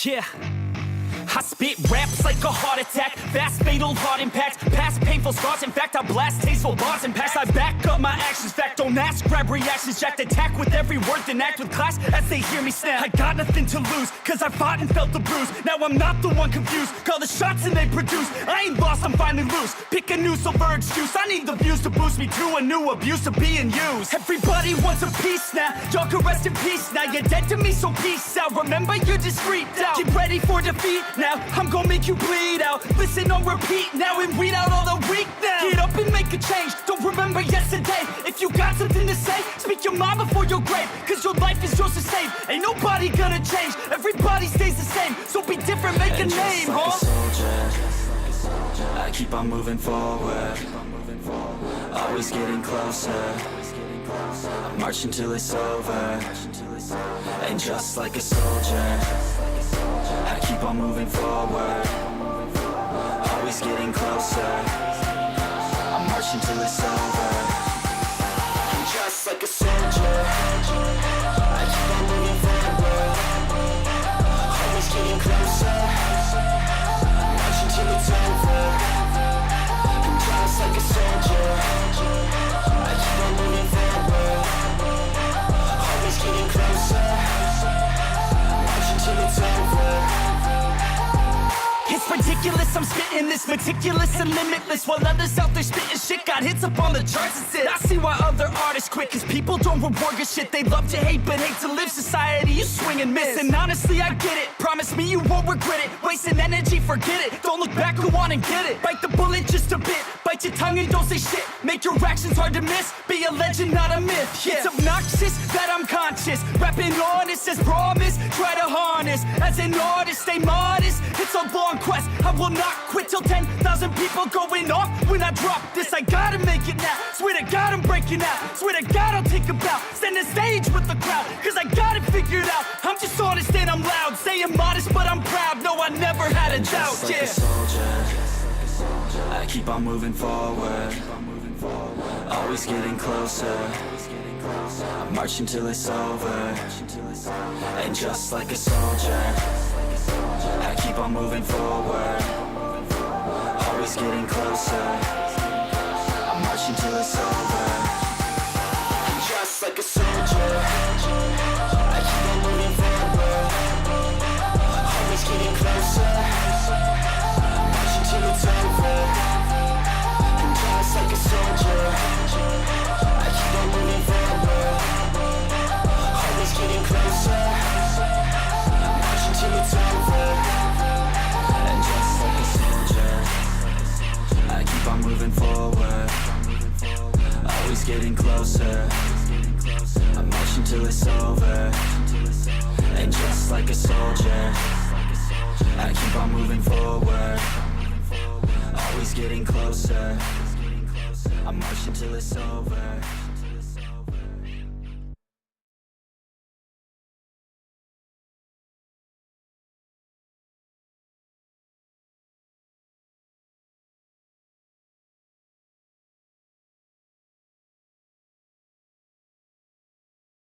Yeah. I spit raps like a heart attack, fast fatal heart impacts, past painful scars. In fact, I blast tasteful bars and past. I back up my actions, fact don't ask, grab reactions, jacked attack with every word, then act with class as they hear me snap. I got nothing to lose, cause I fought and felt the bruise. Now I'm not the one confused, call the shots and they produce. I ain't lost, I'm finally loose, pick a new silver excuse. I need the views to boost me to a new abuse of being used. Everybody wants a piece now, y'all can rest in peace now. You're dead to me, so peace out. Remember you're discreet now, get ready for defeat now. I'm gonna make you bleed out. Listen on repeat now and weed out all the weak now. Get up and make a change, don't remember yesterday. If you got something to say, speak your mind before your grave. Cause your life is yours to save, ain't nobody gonna change. Everybody stays the same, so be different, make a name, like a soldier, I keep on moving forward, always getting closer. I'm marching till it's over. And just like a soldier, I keep on moving forward, always getting closer. I'm marching till it's over. And just like a soldier, I keep on moving forward, always getting closer. I'm marching till it's over. And just like a soldier, I keep on moving forward, always getting closer. I'm marching till it's over. It's ridiculous, I'm spitting this meticulous and limitless, while others out there spitting shit got hits up on the charts and shit. I see why other artists quit, cause people don't reward your shit. They love to hate but hate to live. Society, you swing and miss. And honestly, I get it, promise me you won't regret it. Wasting energy, forget it, don't look back, go on and get it. Bite the bullet just a bit, bite your tongue and don't say shit. Make your actions hard to miss, be a legend, not a myth. Yeah. It's obnoxious that I'm conscious, rapping honest as promise. Try to harness, as an artist, stay modest. It's a long quest, I will not quit till 10,000 people going off when I drop this. I gotta make it now, swear to God I'm breaking out. Swear to God I'll take a bow, stand the stage with the crowd, cause I got it figured out. I'm just honest and I'm loud, saying modest but I'm proud. No, I never had a doubt, just like yeah. a soldier, I keep on moving forward, always getting closer. I'm marching till it's over. And just like a soldier, I keep on moving forward, always getting closer. I'm marching till it's over. And just like a soldier, I keep on moving forward, always getting closer. I'm marching till it's over. And just like a soldier, I keep on moving forward, always getting closer. I'm marching till it's over. And just like a soldier, I keep on moving forward, always getting closer. I'm marching till it's over. And just like a soldier, I keep on moving forward, always getting closer. I'm marching till it's over.